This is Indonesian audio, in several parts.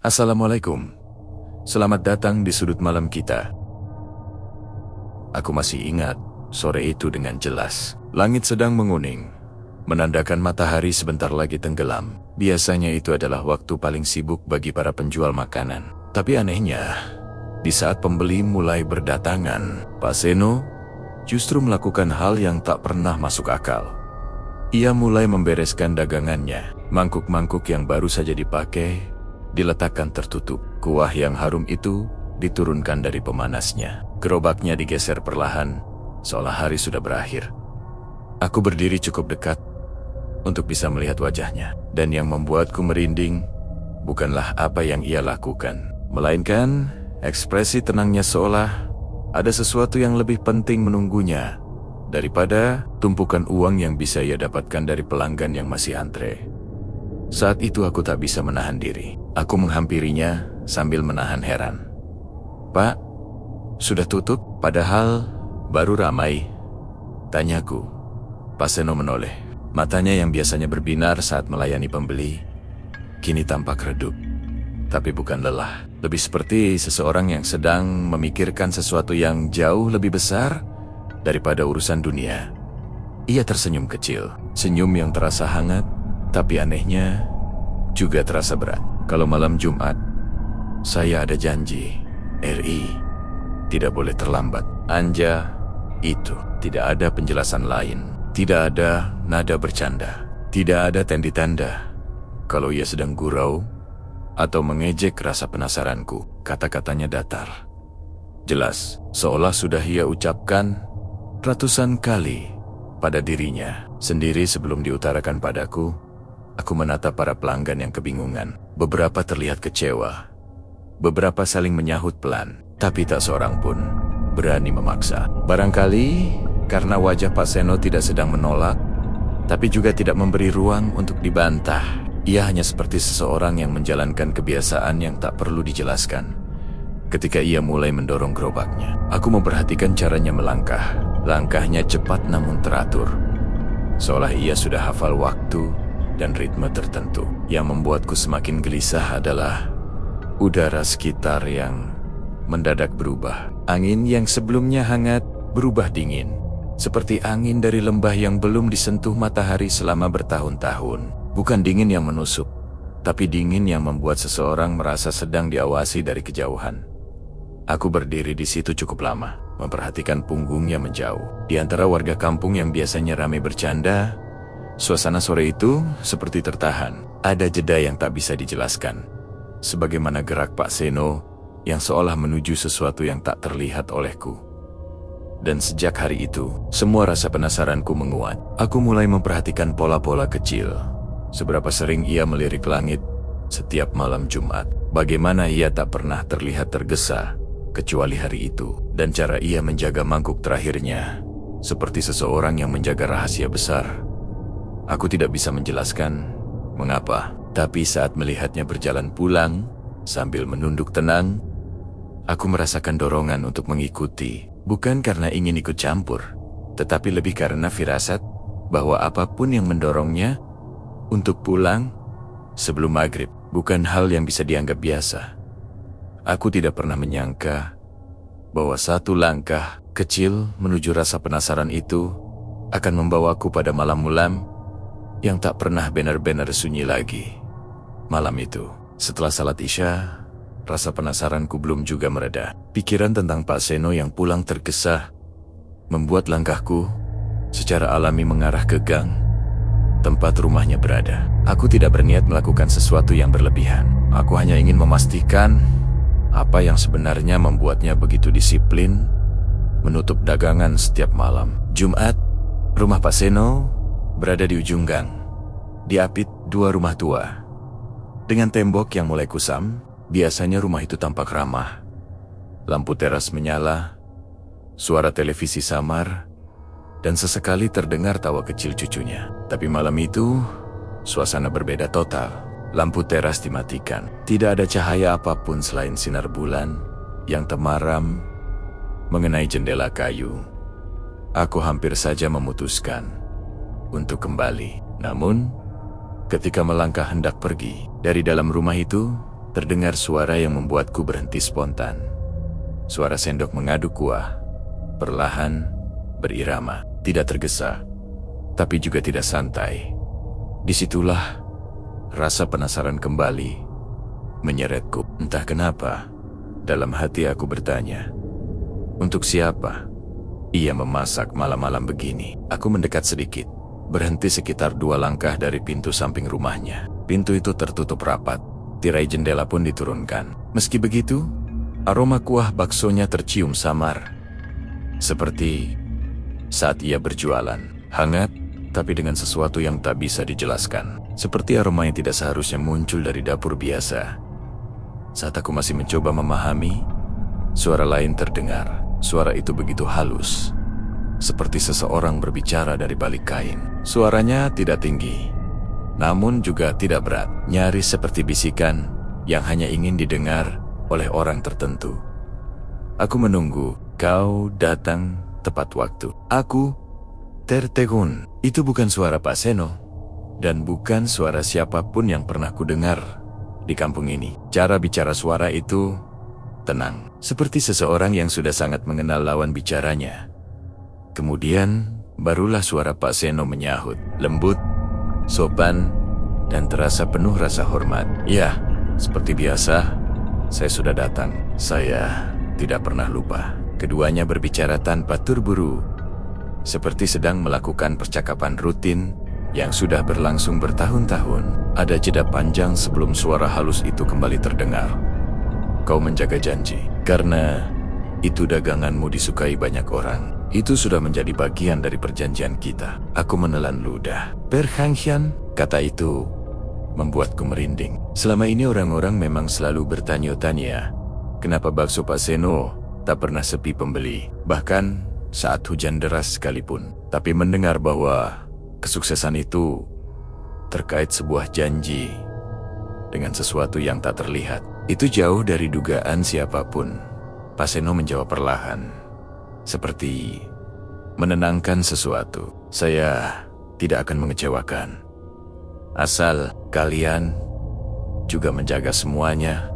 Assalamualaikum. Selamat datang di sudut malam kita. Aku masih ingat sore itu dengan jelas. Langit sedang menguning, menandakan matahari sebentar lagi tenggelam. Biasanya itu adalah waktu paling sibuk bagi para penjual makanan. Tapi anehnya, di saat pembeli mulai berdatangan, Pak Seno justru melakukan hal yang tak pernah masuk akal. Ia mulai membereskan dagangannya. Mangkuk-mangkuk yang baru saja dipakai diletakkan tertutup. Kuah yang harum itu diturunkan dari pemanasnya. Gerobaknya digeser perlahan, seolah hari sudah berakhir. Aku berdiri cukup dekat untuk bisa melihat wajahnya. Dan yang membuatku merinding bukanlah apa yang ia lakukan, melainkan ekspresi tenangnya, seolah ada sesuatu yang lebih penting menunggunya daripada tumpukan uang yang bisa ia dapatkan dari pelanggan yang masih antre. Saat itu aku tak bisa menahan diri. Aku menghampirinya sambil menahan heran. "Pak, sudah tutup? Padahal baru ramai," tanyaku. Pak Seno menoleh. Matanya yang biasanya berbinar saat melayani pembeli, kini tampak redup. Tapi bukan lelah. Lebih seperti seseorang yang sedang memikirkan sesuatu yang jauh lebih besar daripada urusan dunia. Ia tersenyum kecil. Senyum yang terasa hangat, tapi anehnya juga terasa berat. "Kalau malam Jumat, saya ada janji. RI tidak boleh terlambat." Anja itu. Tidak ada penjelasan lain. Tidak ada nada bercanda. Tidak ada tanda-tanda kalau ia sedang gurau atau mengejek rasa penasaranku. Kata-katanya datar, jelas, seolah sudah ia ucapkan ratusan kali pada dirinya sendiri sebelum diutarakan padaku. Aku menatap para pelanggan yang kebingungan. Beberapa terlihat kecewa. Beberapa saling menyahut pelan. Tapi tak seorang pun berani memaksa. Barangkali karena wajah Pak Seno tidak sedang menolak, tapi juga tidak memberi ruang untuk dibantah. Ia hanya seperti seseorang yang menjalankan kebiasaan yang tak perlu dijelaskan. Ketika ia mulai mendorong gerobaknya, aku memperhatikan caranya melangkah. Langkahnya cepat namun teratur, seolah ia sudah hafal waktu dan ritme tertentu. Yang membuatku semakin gelisah adalah udara sekitar yang mendadak berubah. Angin yang sebelumnya hangat berubah dingin, seperti angin dari lembah yang belum disentuh matahari selama bertahun-tahun. Bukan dingin yang menusuk, tapi dingin yang membuat seseorang merasa sedang diawasi dari kejauhan. Aku berdiri di situ cukup lama, memperhatikan punggungnya menjauh. Di antara warga kampung yang biasanya ramai bercanda, suasana sore itu seperti tertahan. Ada jeda yang tak bisa dijelaskan, sebagaimana gerak Pak Seno yang seolah menuju sesuatu yang tak terlihat olehku. Dan sejak hari itu, semua rasa penasaranku menguat. Aku mulai memperhatikan pola-pola kecil. Seberapa sering ia melirik langit setiap malam Jumat. Bagaimana ia tak pernah terlihat tergesa, kecuali hari itu. Dan cara ia menjaga mangkuk terakhirnya, seperti seseorang yang menjaga rahasia besar. Aku tidak bisa menjelaskan mengapa, tapi saat melihatnya berjalan pulang sambil menunduk tenang, aku merasakan dorongan untuk mengikuti. Bukan karena ingin ikut campur, tetapi lebih karena firasat bahwa apapun yang mendorongnya untuk pulang sebelum maghrib bukan hal yang bisa dianggap biasa. Aku tidak pernah menyangka bahwa satu langkah kecil menuju rasa penasaran itu akan membawaku pada malam-malam yang tak pernah benar-benar sunyi lagi. Malam itu, setelah salat Isya, rasa penasaranku belum juga mereda. Pikiran tentang Pak Seno yang pulang tergesa membuat langkahku secara alami mengarah ke gang tempat rumahnya berada. Aku tidak berniat melakukan sesuatu yang berlebihan. Aku hanya ingin memastikan apa yang sebenarnya membuatnya begitu disiplin menutup dagangan setiap malam. Jumat, rumah Pak Seno berada di ujung gang, diapit dua rumah tua. Dengan tembok yang mulai kusam, biasanya rumah itu tampak ramah. Lampu teras menyala, suara televisi samar, dan sesekali terdengar tawa kecil cucunya. Tapi malam itu, suasana berbeda total. Lampu teras dimatikan. Tidak ada cahaya apapun selain sinar bulan yang temaram mengenai jendela kayu. Aku hampir saja memutuskan untuk kembali. Namun, ketika melangkah hendak pergi dari dalam rumah itu, terdengar suara yang membuatku berhenti spontan. Suara sendok mengaduk kuah, perlahan, berirama, tidak tergesa, tapi juga tidak santai. Disitulah rasa penasaran kembali menyeretku. Entah kenapa, dalam hati aku bertanya, untuk siapa ia memasak malam-malam begini? Aku mendekat sedikit, berhenti sekitar 2 langkah dari pintu samping rumahnya. Pintu itu tertutup rapat, tirai jendela pun diturunkan. Meski begitu, aroma kuah baksonya tercium samar, seperti saat ia berjualan. Hangat, tapi dengan sesuatu yang tak bisa dijelaskan. Seperti aroma yang tidak seharusnya muncul dari dapur biasa. Saat aku masih mencoba memahami, suara lain terdengar. Suara itu begitu halus, seperti seseorang berbicara dari balik kain. Suaranya tidak tinggi, namun juga tidak berat. Nyaris seperti bisikan yang hanya ingin didengar oleh orang tertentu. Aku menunggu, kau datang tepat waktu. Aku tertegun. Itu bukan suara Pak Seno, dan bukan suara siapapun yang pernah kudengar di kampung ini. Cara bicara suara itu tenang, seperti seseorang yang sudah sangat mengenal lawan bicaranya. Kemudian, barulah suara Pak Seno menyahut, lembut, sopan, dan terasa penuh rasa hormat. Ya, seperti biasa, saya sudah datang. Saya tidak pernah lupa. Keduanya berbicara tanpa terburu, seperti sedang melakukan percakapan rutin yang sudah berlangsung bertahun-tahun. Ada jeda panjang sebelum suara halus itu kembali terdengar. Kau menjaga janji, karena itu daganganmu disukai banyak orang. Itu sudah menjadi bagian dari perjanjian kita. Aku menelan ludah. Perjanjian, kata itu membuatku merinding. Selama ini orang-orang memang selalu bertanya-tanya, kenapa bakso Pak Seno tak pernah sepi pembeli, bahkan saat hujan deras sekalipun. Tapi mendengar bahwa kesuksesan itu terkait sebuah janji dengan sesuatu yang tak terlihat, itu jauh dari dugaan siapapun. Pak Seno menjawab perlahan, seperti menenangkan sesuatu. Saya tidak akan mengecewakan, asal kalian juga menjaga semuanya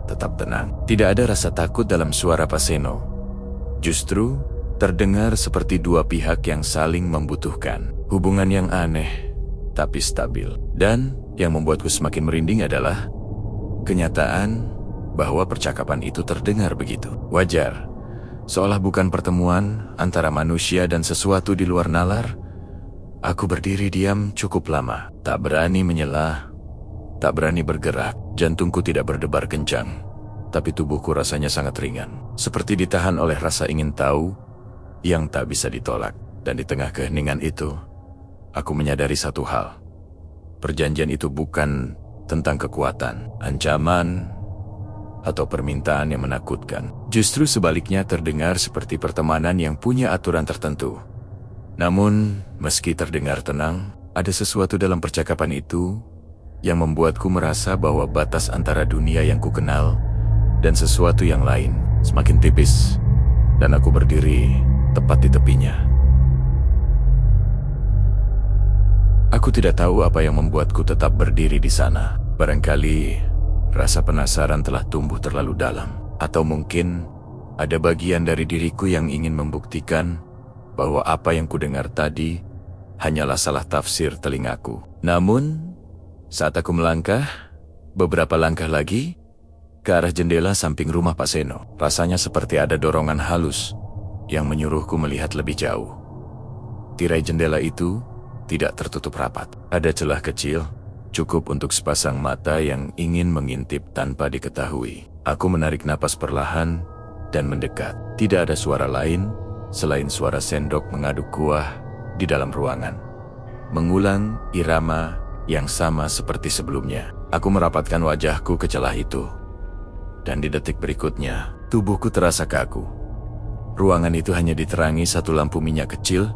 tetap tenang. Tidak ada rasa takut dalam suara Pak Seno. Justru terdengar seperti dua pihak yang saling membutuhkan. Hubungan yang aneh, tapi stabil. Dan yang membuatku semakin merinding adalah kenyataan bahwa percakapan itu terdengar begitu wajar. Seolah bukan pertemuan antara manusia dan sesuatu di luar nalar. Aku berdiri diam cukup lama, tak berani menyela, tak berani bergerak. Jantungku tidak berdebar kencang, tapi tubuhku rasanya sangat ringan, seperti ditahan oleh rasa ingin tahu yang tak bisa ditolak. Dan di tengah keheningan itu, aku menyadari satu hal. Perjanjian itu bukan tentang kekuatan, ancaman, atau permintaan yang menakutkan. Justru sebaliknya terdengar seperti pertemanan yang punya aturan tertentu. Namun, meski terdengar tenang, ada sesuatu dalam percakapan itu yang membuatku merasa bahwa batas antara dunia yang kukenal dan sesuatu yang lain semakin tipis, dan aku berdiri tepat di tepinya. Aku tidak tahu apa yang membuatku tetap berdiri di sana. Barangkali rasa penasaran telah tumbuh terlalu dalam, atau mungkin ada bagian dari diriku yang ingin membuktikan bahwa apa yang kudengar tadi hanyalah salah tafsir telingaku. Namun, saat aku melangkah beberapa langkah lagi ke arah jendela samping rumah Pak Seno, rasanya seperti ada dorongan halus yang menyuruhku melihat lebih jauh. Tirai jendela itu tidak tertutup rapat. Ada celah kecil, cukup untuk sepasang mata yang ingin mengintip tanpa diketahui. Aku menarik napas perlahan dan mendekat. Tidak ada suara lain selain suara sendok mengaduk kuah di dalam ruangan, mengulang irama yang sama seperti sebelumnya. Aku merapatkan wajahku ke celah itu, dan di detik berikutnya, tubuhku terasa kaku. Ruangan itu hanya diterangi satu lampu minyak kecil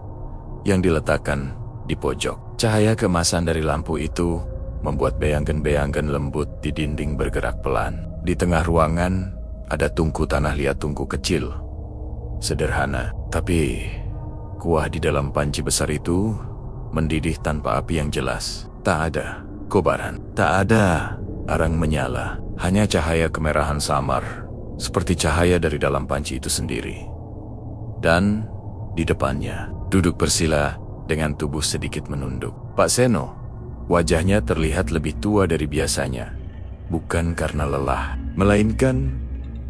yang diletakkan di pojok. Cahaya keemasan dari lampu itu membuat beangkan-beangkan lembut di dinding bergerak pelan. Di tengah ruangan ada tungku tanah liat tungku kecil, sederhana, tapi kuah di dalam panci besar itu mendidih tanpa api yang jelas. Tak ada kobaran, tak ada Arang menyala, hanya cahaya kemerahan samar, seperti cahaya dari dalam panci itu sendiri. Dan di depannya, duduk bersila dengan tubuh sedikit menunduk. Pak Seno, wajahnya terlihat lebih tua dari biasanya. Bukan karena lelah, melainkan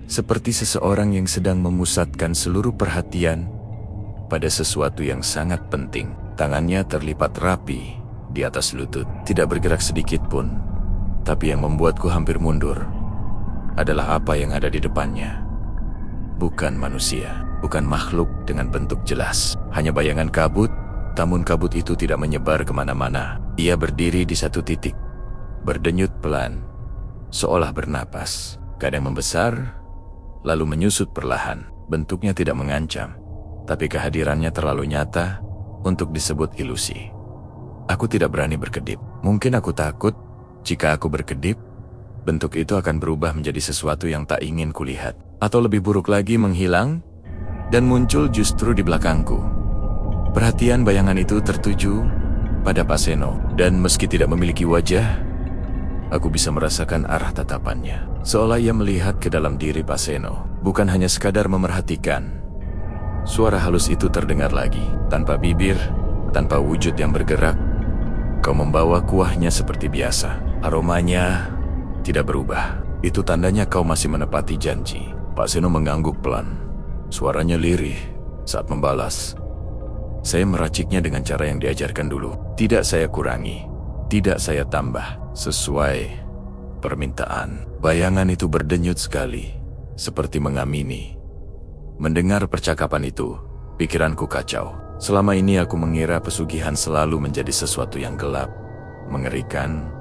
seperti seseorang yang sedang memusatkan seluruh perhatian pada sesuatu yang sangat penting. Tangannya terlipat rapi di atas lutut, tidak bergerak sedikit pun. Tapi yang membuatku hampir mundur adalah apa yang ada di depannya. Bukan manusia, bukan makhluk dengan bentuk jelas, hanya bayangan kabut. Namun kabut itu tidak menyebar kemana-mana. Ia berdiri di satu titik, berdenyut pelan, seolah bernapas. Kadang membesar, lalu menyusut perlahan. Bentuknya tidak mengancam, tapi kehadirannya terlalu nyata untuk disebut ilusi. Aku tidak berani berkedip. Mungkin aku takut jika aku berkedip, bentuk itu akan berubah menjadi sesuatu yang tak ingin kulihat. Atau lebih buruk lagi, menghilang dan muncul justru di belakangku. Perhatian bayangan itu tertuju pada Pak Seno, dan meski tidak memiliki wajah, aku bisa merasakan arah tatapannya. Seolah ia melihat ke dalam diri Pak Seno, bukan hanya sekadar memerhatikan. Suara halus itu terdengar lagi, tanpa bibir, tanpa wujud yang bergerak. Kau membawa kuahnya seperti biasa. Aromanya tidak berubah. Itu tandanya kau masih menepati janji. Pak Seno mengangguk pelan. Suaranya lirih saat membalas. Saya meraciknya dengan cara yang diajarkan dulu. Tidak saya kurangi, tidak saya tambah. Sesuai permintaan. Bayangan itu berdenyut sekali, seperti mengamini. Mendengar percakapan itu, pikiranku kacau. Selama ini aku mengira pesugihan selalu menjadi sesuatu yang gelap, mengerikan,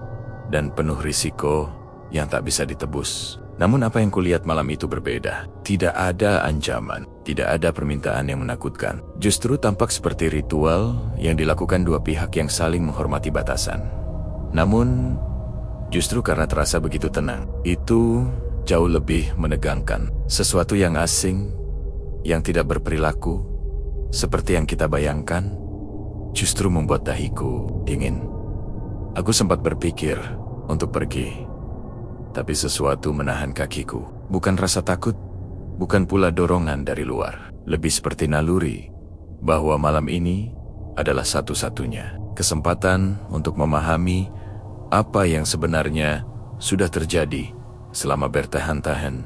dan penuh risiko yang tak bisa ditebus. Namun apa yang kulihat malam itu berbeda. Tidak ada ancaman, tidak ada permintaan yang menakutkan. Justru tampak seperti ritual yang dilakukan dua pihak yang saling menghormati batasan. Namun, justru karena terasa begitu tenang, itu jauh lebih menegangkan. Sesuatu yang asing, yang tidak berperilaku seperti yang kita bayangkan, justru membuat dahiku dingin. Aku sempat berpikir untuk pergi. Tapi sesuatu menahan kakiku. Bukan rasa takut, bukan pula dorongan dari luar. Lebih seperti naluri, bahwa malam ini adalah satu-satunya kesempatan untuk memahami apa yang sebenarnya sudah terjadi selama bertahan-tahan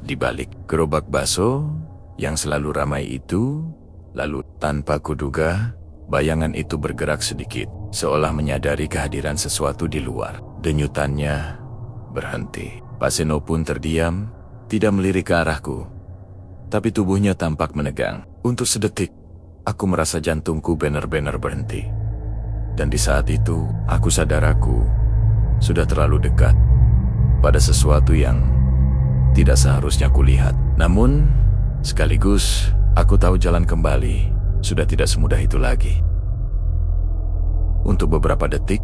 di balik gerobak bakso yang selalu ramai itu. Lalu tanpa kuduga, bayangan itu bergerak sedikit, seolah menyadari kehadiran sesuatu di luar. Denyutannya berhenti. Pak Seno pun terdiam, tidak melirik ke arahku. Tapi tubuhnya tampak menegang. Untuk sedetik, aku merasa jantungku benar-benar berhenti. Dan di saat itu, aku sadar aku sudah terlalu dekat pada sesuatu yang tidak seharusnya kulihat. Namun, sekaligus aku tahu jalan kembali sudah tidak semudah itu lagi. Untuk beberapa detik,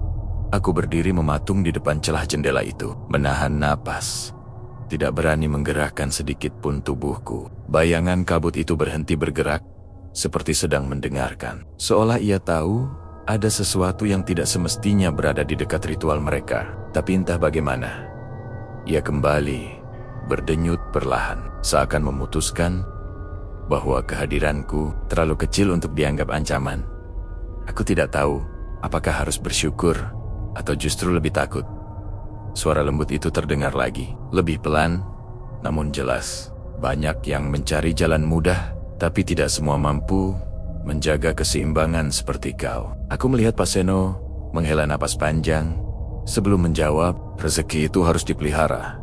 aku berdiri mematung di depan celah jendela itu, menahan napas, tidak berani menggerakkan sedikit pun tubuhku. Bayangan kabut itu berhenti bergerak, seperti sedang mendengarkan. Seolah ia tahu ada sesuatu yang tidak semestinya berada di dekat ritual mereka. Tapi entah bagaimana, ia kembali berdenyut perlahan, seakan memutuskan bahwa kehadiranku terlalu kecil untuk dianggap ancaman. Aku tidak tahu apakah harus bersyukur atau justru lebih takut. Suara lembut itu terdengar lagi, lebih pelan, namun jelas. Banyak yang mencari jalan mudah, tapi tidak semua mampu menjaga keseimbangan seperti kau. Aku melihat Pak Seno menghela napas panjang. Sebelum menjawab, rezeki itu harus dipelihara.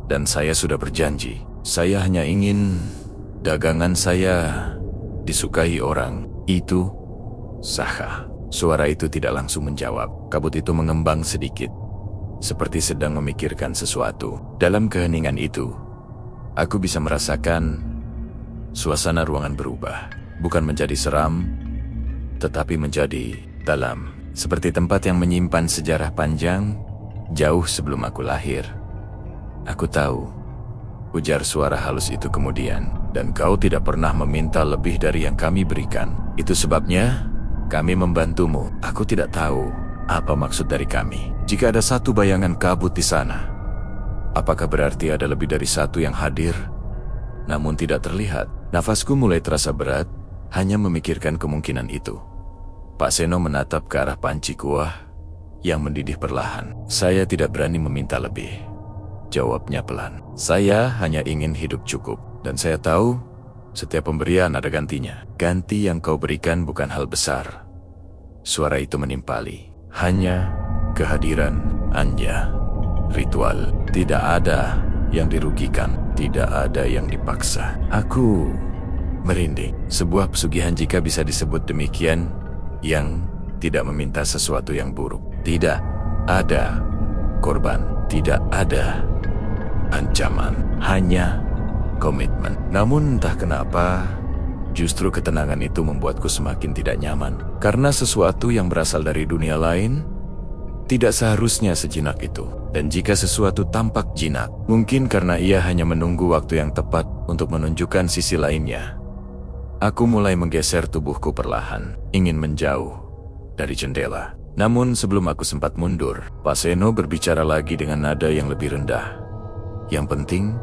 Dan saya sudah berjanji, saya hanya ingin dagangan saya disukai orang. Itu sah. Suara itu tidak langsung menjawab. Kabut itu mengembang sedikit, seperti sedang memikirkan sesuatu. Dalam keheningan itu, aku bisa merasakan suasana ruangan berubah. Bukan menjadi seram, tetapi menjadi dalam. Seperti tempat yang menyimpan sejarah panjang, jauh sebelum aku lahir. Aku tahu, ujar suara halus itu kemudian, dan kau tidak pernah meminta lebih dari yang kami berikan. Itu sebabnya kami membantumu. Aku tidak tahu apa maksud dari kami. Jika ada satu bayangan kabut di sana, apakah berarti ada lebih dari satu yang hadir, namun tidak terlihat? Nafasku mulai terasa berat, hanya memikirkan kemungkinan itu. Pak Seno menatap ke arah panci kuah yang mendidih perlahan. Saya tidak berani meminta lebih. Jawabnya pelan. Saya hanya ingin hidup cukup. Dan saya tahu, setiap pemberian ada gantinya. Ganti yang kau berikan bukan hal besar. Suara itu menimpali. Hanya kehadiran Anja. Ritual. Tidak ada yang dirugikan. Tidak ada yang dipaksa. Aku merinding. Sebuah pesugihan, jika bisa disebut demikian, yang tidak meminta sesuatu yang buruk. Tidak ada korban. Tidak ada ancaman. Hanya komitmen. Namun entah kenapa, justru ketenangan itu membuatku semakin tidak nyaman. Karena sesuatu yang berasal dari dunia lain tidak seharusnya sejinak itu. Dan jika sesuatu tampak jinak, mungkin karena ia hanya menunggu waktu yang tepat untuk menunjukkan sisi lainnya. Aku mulai menggeser tubuhku perlahan, ingin menjauh dari jendela. Namun sebelum aku sempat mundur, Pak Seno berbicara lagi dengan nada yang lebih rendah. Yang penting,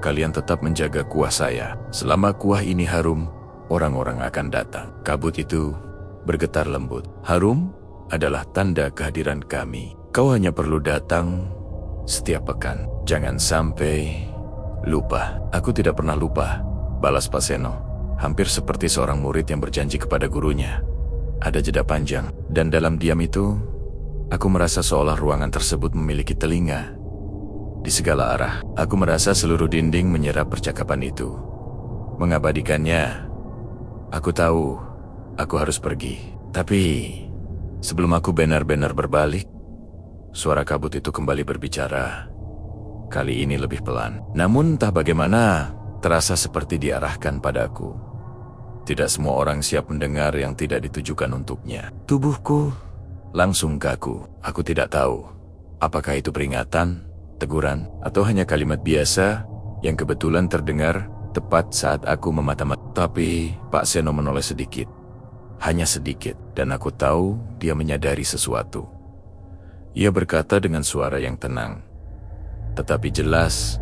kalian tetap menjaga kuah saya. Selama kuah ini harum, orang-orang akan datang. Kabut itu bergetar lembut. Harum adalah tanda kehadiran kami. Kau hanya perlu datang setiap pekan. Jangan sampai lupa. Aku tidak pernah lupa, balas Pak Seno. Hampir seperti seorang murid yang berjanji kepada gurunya. Ada jeda panjang, dan dalam diam itu, aku merasa seolah ruangan tersebut memiliki telinga. Di segala arah, aku merasa seluruh dinding menyerap percakapan itu. Mengabadikannya, aku tahu aku harus pergi. Tapi sebelum aku benar-benar berbalik, suara kabut itu kembali berbicara. Kali ini lebih pelan. Namun entah bagaimana, terasa seperti diarahkan padaku. Tidak semua orang siap mendengar yang tidak ditujukan untuknya. Tubuhku langsung kaku. Aku tidak tahu apakah itu peringatan, teguran, atau hanya kalimat biasa yang kebetulan terdengar tepat saat aku memata-mata. Tapi Pak Seno menoleh sedikit. Hanya sedikit, dan aku tahu dia menyadari sesuatu. Ia berkata dengan suara yang tenang, tetapi jelas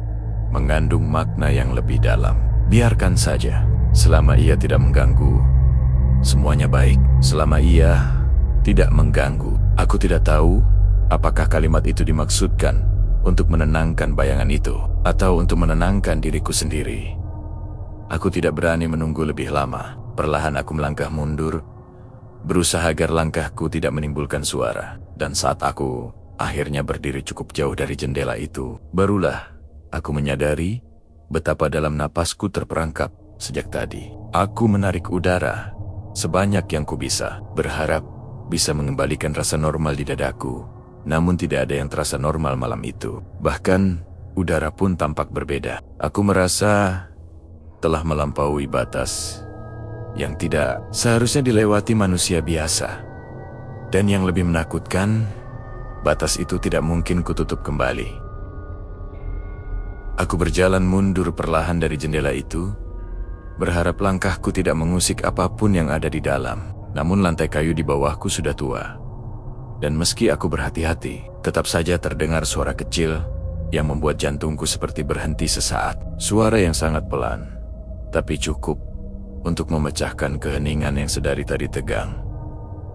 mengandung makna yang lebih dalam. Biarkan saja. Selama ia tidak mengganggu, semuanya baik. Selama ia tidak mengganggu. Aku tidak tahu apakah kalimat itu dimaksudkan untuk menenangkan bayangan itu, atau untuk menenangkan diriku sendiri. Aku tidak berani menunggu lebih lama. Perlahan aku melangkah mundur, berusaha agar langkahku tidak menimbulkan suara. Dan saat aku akhirnya berdiri cukup jauh dari jendela itu, barulah aku menyadari betapa dalam napasku terperangkap. Sejak tadi, aku menarik udara sebanyak yang ku bisa, berharap bisa mengembalikan rasa normal di dadaku. Namun tidak ada yang terasa normal malam itu. Bahkan, udara pun tampak berbeda. Aku merasa telah melampaui batas yang tidak seharusnya dilewati manusia biasa. Dan yang lebih menakutkan, batas itu tidak mungkin kututup kembali. Aku berjalan mundur perlahan dari jendela itu, berharap langkahku tidak mengusik apapun yang ada di dalam. Namun lantai kayu di bawahku sudah tua. Dan meski aku berhati-hati, tetap saja terdengar suara kecil yang membuat jantungku seperti berhenti sesaat. Suara yang sangat pelan, tapi cukup untuk memecahkan keheningan yang sedari tadi tegang.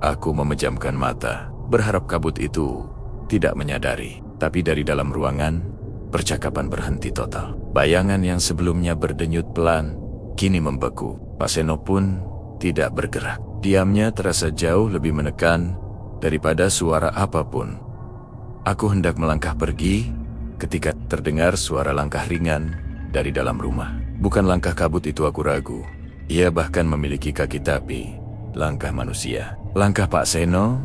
Aku memejamkan mata, berharap kabut itu tidak menyadari. Tapi dari dalam ruangan, percakapan berhenti total. Bayangan yang sebelumnya berdenyut pelan kini membeku. Pak Seno pun tidak bergerak. Diamnya terasa jauh lebih menekan daripada suara apapun. Aku hendak melangkah pergi ketika terdengar suara langkah ringan dari dalam rumah. Bukan langkah kabut itu, aku ragu. Ia bahkan memiliki kaki, tapi langkah manusia. Langkah Pak Seno.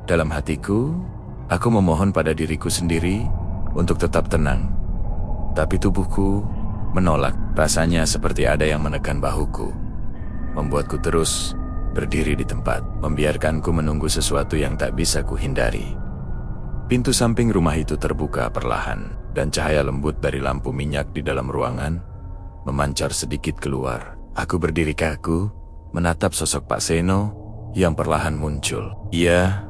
Dalam hatiku, aku memohon pada diriku sendiri untuk tetap tenang. Tapi tubuhku menolak. Rasanya seperti ada yang menekan bahuku, membuatku terus berdiri di tempat, membiarkanku menunggu sesuatu yang tak bisa kuhindari. Pintu samping rumah itu terbuka perlahan, dan cahaya lembut dari lampu minyak di dalam ruangan memancar sedikit keluar. Aku berdiri kaku, menatap sosok Pak Seno yang perlahan muncul. Ia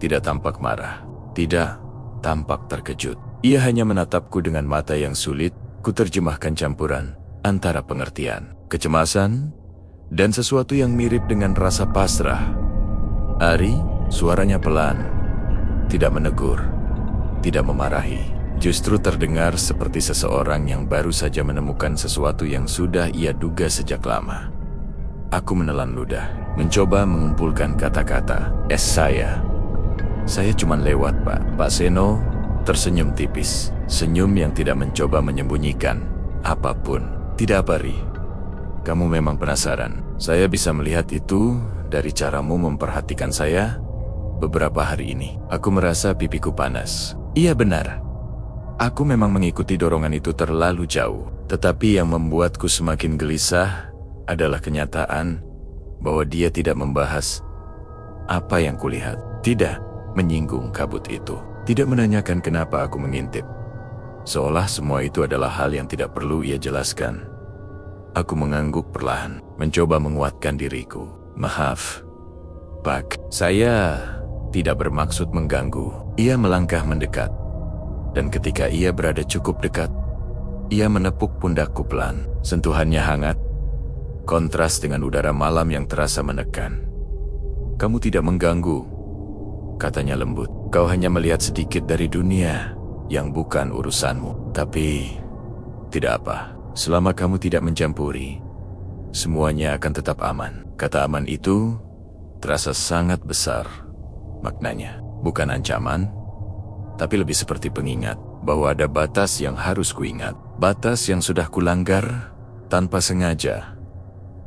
tidak tampak marah, tidak tampak terkejut. Ia hanya menatapku dengan mata yang sulit kuterjemahkan campuran antara pengertian, kecemasan, dan sesuatu yang mirip dengan rasa pasrah. Ari, suaranya pelan, tidak menegur, tidak memarahi. Justru terdengar seperti seseorang yang baru saja menemukan sesuatu yang sudah ia duga sejak lama. Aku menelan ludah, mencoba mengumpulkan kata-kata. Saya cuma lewat, Pak. Pak Seno tersenyum tipis, senyum yang tidak mencoba menyembunyikan apapun. Tidak apa, Ri. Kamu memang penasaran. Saya bisa melihat itu dari caramu memperhatikan saya beberapa hari ini. Aku merasa pipiku panas. Iya benar. Aku memang mengikuti dorongan itu terlalu jauh. Tetapi yang membuatku semakin gelisah adalah kenyataan bahwa dia tidak membahas apa yang kulihat. Tidak menyinggung kabut itu. Tidak menanyakan kenapa aku mengintip. Seolah semua itu adalah hal yang tidak perlu ia jelaskan. Aku mengangguk perlahan, mencoba menguatkan diriku. Maaf, Pak. Saya tidak bermaksud mengganggu. Ia melangkah mendekat. Dan ketika ia berada cukup dekat, ia menepuk pundakku pelan. Sentuhannya hangat, kontras dengan udara malam yang terasa menekan. Kamu tidak mengganggu, katanya lembut. Kau hanya melihat sedikit dari dunia yang bukan urusanmu. Tapi, tidak apa. Selama kamu tidak mencampuri, semuanya akan tetap aman. Kata aman itu terasa sangat besar maknanya. Bukan ancaman, tapi lebih seperti pengingat bahwa ada batas yang harus kuingat. Batas yang sudah kulanggar tanpa sengaja.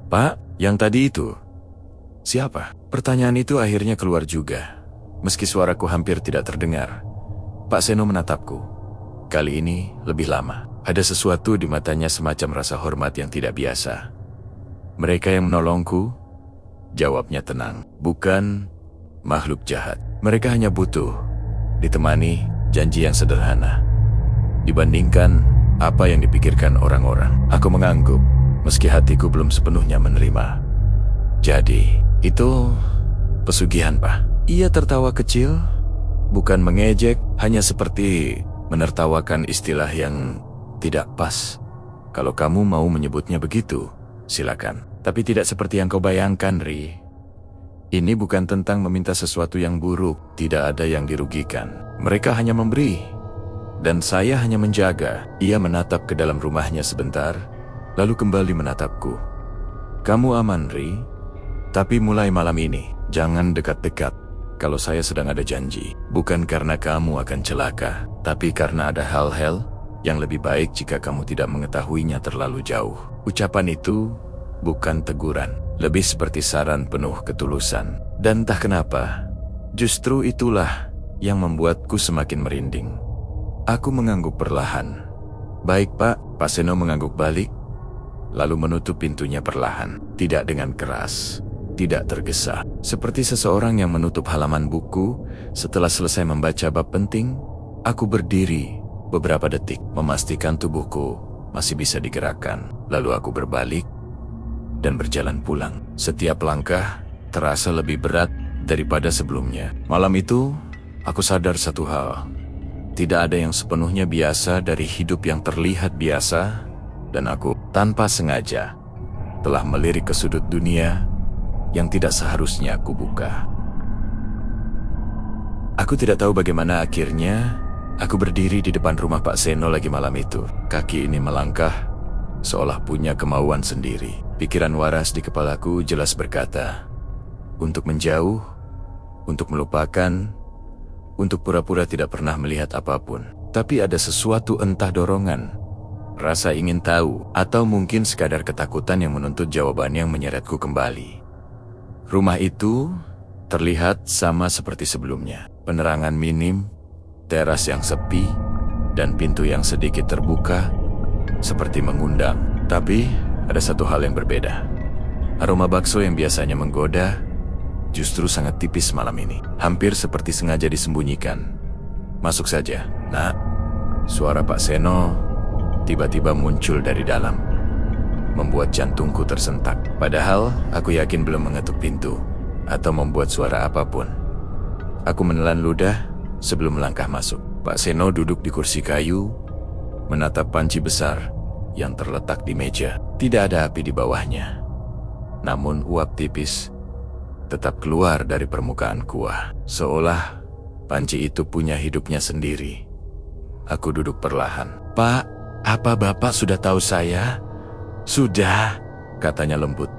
Pak, yang tadi itu siapa? Pertanyaan itu akhirnya keluar juga. Meski suaraku hampir tidak terdengar, Pak Seno menatapku. Kali ini lebih lama. Ada sesuatu di matanya, semacam rasa hormat yang tidak biasa. Mereka yang menolongku, jawabnya tenang. Bukan makhluk jahat. Mereka hanya butuh ditemani janji yang sederhana. Dibandingkan apa yang dipikirkan orang-orang. Aku mengangguk, meski hatiku belum sepenuhnya menerima. Jadi, itu pesugihan, Pak. Ia tertawa kecil, bukan mengejek, hanya seperti menertawakan istilah yang tidak pas. Kalau kamu mau menyebutnya begitu, silakan. Tapi tidak seperti yang kau bayangkan, Ri. Ini bukan tentang meminta sesuatu yang buruk, tidak ada yang dirugikan. Mereka hanya memberi, dan saya hanya menjaga. Ia menatap ke dalam rumahnya sebentar, lalu kembali menatapku. Kamu aman, Ri. Tapi mulai malam ini, jangan dekat-dekat. Kalau saya sedang ada janji, bukan karena kamu akan celaka, tapi karena ada hal-hal yang lebih baik jika kamu tidak mengetahuinya terlalu jauh. Ucapan itu bukan teguran, lebih seperti saran penuh ketulusan. Dan entah kenapa, justru itulah yang membuatku semakin merinding. Aku mengangguk perlahan. Baik, Pak. Pak Seno mengangguk balik, lalu menutup pintunya perlahan. Tidak dengan keras, tidak tergesa. Seperti seseorang yang menutup halaman buku setelah selesai membaca bab penting. Aku berdiri beberapa detik, memastikan tubuhku masih bisa digerakkan. Lalu aku berbalik dan berjalan pulang. Setiap langkah terasa lebih berat daripada sebelumnya. Malam itu, aku sadar satu hal. Tidak ada yang sepenuhnya biasa dari hidup yang terlihat biasa, dan aku tanpa sengaja telah melirik ke sudut dunia yang tidak seharusnya aku buka. Aku tidak tahu bagaimana akhirnya aku berdiri di depan rumah Pak Seno lagi malam itu. Kaki ini melangkah, seolah punya kemauan sendiri. Pikiran waras di kepalaku jelas berkata, untuk menjauh, untuk melupakan, untuk pura-pura tidak pernah melihat apapun. Tapi ada sesuatu, entah dorongan, rasa ingin tahu, atau mungkin sekadar ketakutan yang menuntut jawaban yang menyeretku kembali. Rumah itu terlihat sama seperti sebelumnya. Penerangan minim, teras yang sepi, dan pintu yang sedikit terbuka, seperti mengundang. Tapi ada satu hal yang berbeda. Aroma bakso yang biasanya menggoda, justru sangat tipis malam ini. Hampir seperti sengaja disembunyikan. Masuk saja, Nak. Suara Pak Seno tiba-tiba muncul dari dalam, membuat jantungku tersentak. Padahal aku yakin belum mengetuk pintu atau membuat suara apapun. Aku menelan ludah sebelum melangkah masuk. Pak Seno duduk di kursi kayu, menatap panci besar yang terletak di meja. Tidak ada api di bawahnya. Namun uap tipis tetap keluar dari permukaan kuah. Seolah panci itu punya hidupnya sendiri. Aku duduk perlahan. "Pak, apa Bapak sudah tahu saya?" "Sudah," katanya lembut.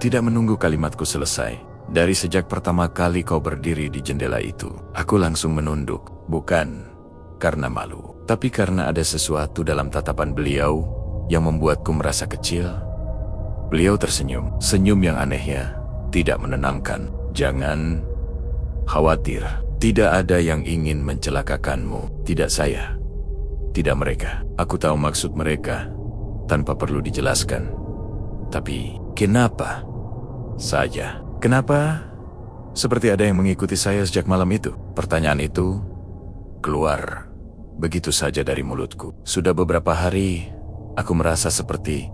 Tidak menunggu kalimatku selesai. "Dari sejak pertama kali kau berdiri di jendela itu." Aku langsung menunduk. Bukan karena malu, tapi karena ada sesuatu dalam tatapan beliau yang membuatku merasa kecil. Beliau tersenyum. Senyum yang anehnya tidak menenangkan. "Jangan khawatir. Tidak ada yang ingin mencelakakanmu. Tidak saya. Tidak mereka." Aku tahu maksud mereka tanpa perlu dijelaskan. Tapi kenapa saja? Kenapa seperti ada yang mengikuti saya sejak malam itu? Pertanyaan itu keluar begitu saja dari mulutku. Sudah beberapa hari aku merasa seperti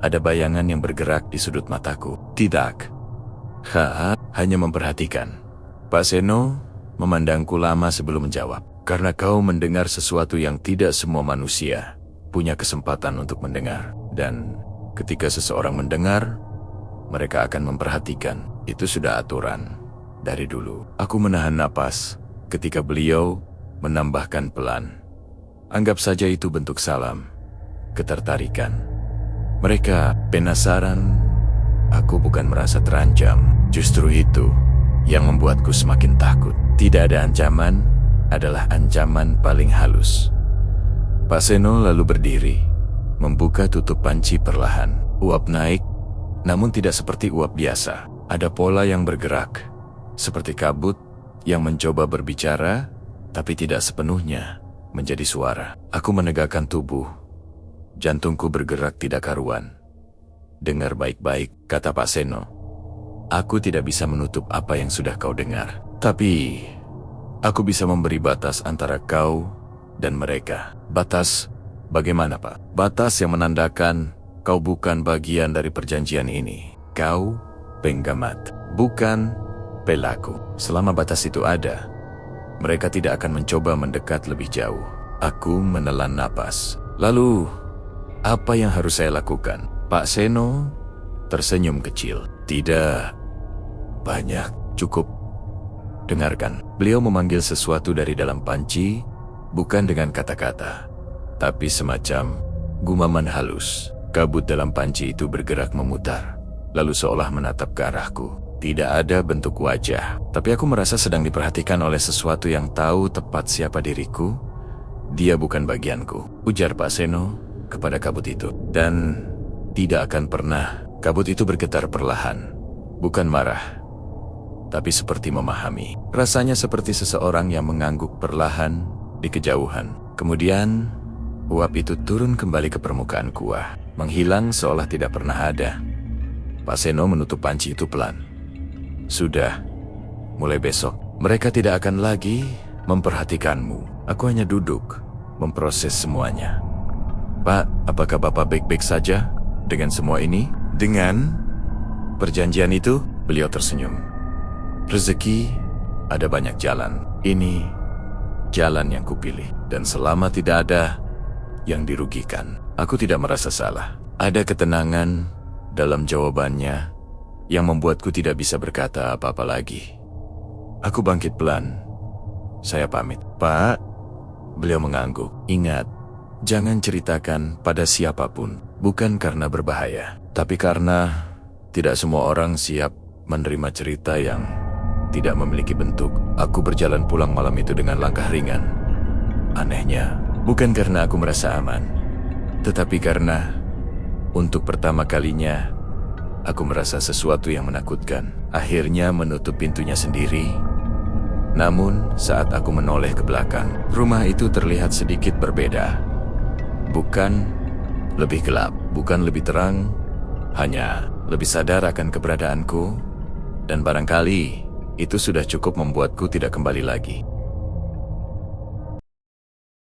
ada bayangan yang bergerak di sudut mataku. Tidak. Hanya memperhatikan. Pak Seno memandangku lama sebelum menjawab. "Karena kau mendengar sesuatu yang tidak semua manusia punya kesempatan untuk mendengar. Dan ketika seseorang mendengar, mereka akan memperhatikan. Itu sudah aturan dari dulu." Aku menahan napas ketika beliau menambahkan pelan. "Anggap saja itu bentuk salam, ketertarikan. Mereka penasaran. Aku bukan merasa terancam. Justru itu yang membuatku semakin takut. Tidak ada ancaman, adalah ancaman paling halus." Pak Seno lalu berdiri, membuka tutup panci perlahan. Uap naik, namun tidak seperti uap biasa. Ada pola yang bergerak, seperti kabut yang mencoba berbicara, tapi tidak sepenuhnya menjadi suara. Aku menegakkan tubuh. Jantungku bergerak tidak karuan. "Dengar baik-baik," kata Pak Seno. "Aku tidak bisa menutup apa yang sudah kau dengar. Tapi aku bisa memberi batas antara kau dan mereka." "Batas bagaimana, Pak?" "Batas yang menandakan kau bukan bagian dari perjanjian ini. Kau penggamat, bukan pelaku. Selama batas itu ada, mereka tidak akan mencoba mendekat lebih jauh." Aku menelan napas. "Lalu, apa yang harus saya lakukan?" Pak Seno tersenyum kecil. "Tidak banyak, cukup dengarkan." Beliau memanggil sesuatu dari dalam panci, bukan dengan kata-kata, tapi semacam gumaman halus. Kabut dalam panci itu bergerak memutar, lalu seolah menatap ke arahku. Tidak ada bentuk wajah, tapi aku merasa sedang diperhatikan oleh sesuatu yang tahu tepat siapa diriku. "Dia bukan bagianku," ujar Pak Seno kepada kabut itu. Dan tidak akan pernah. Kabut itu bergetar perlahan, bukan marah, tapi seperti memahami. Rasanya seperti seseorang yang mengangguk perlahan di kejauhan. Kemudian, uap itu turun kembali ke permukaan kuah, menghilang seolah tidak pernah ada. Pak Seno menutup panci itu pelan. "Sudah, mulai besok, mereka tidak akan lagi memperhatikanmu." Aku hanya duduk, memproses semuanya. "Pak, apakah Bapak baik-baik saja dengan semua ini?" "Dengan perjanjian itu?" Beliau tersenyum. "Rezeki ada banyak jalan. Ini jalan yang kupilih. Dan selama tidak ada yang dirugikan, aku tidak merasa salah." Ada ketenangan dalam jawabannya yang membuatku tidak bisa berkata apa-apa lagi. Aku bangkit pelan. "Saya pamit." "Pak," beliau mengangguk. "Ingat, jangan ceritakan pada siapapun. Bukan karena berbahaya, tapi karena tidak semua orang siap menerima cerita yang tidak memiliki bentuk." Aku berjalan pulang malam itu dengan langkah ringan. Anehnya, bukan karena aku merasa aman, tetapi karena untuk pertama kalinya aku merasa sesuatu yang menakutkan akhirnya menutup pintunya sendiri. Namun saat aku menoleh ke belakang, rumah itu terlihat sedikit berbeda. Bukan lebih gelap, bukan lebih terang, hanya lebih sadar akan keberadaanku. Dan barangkali itu sudah cukup membuatku tidak kembali lagi.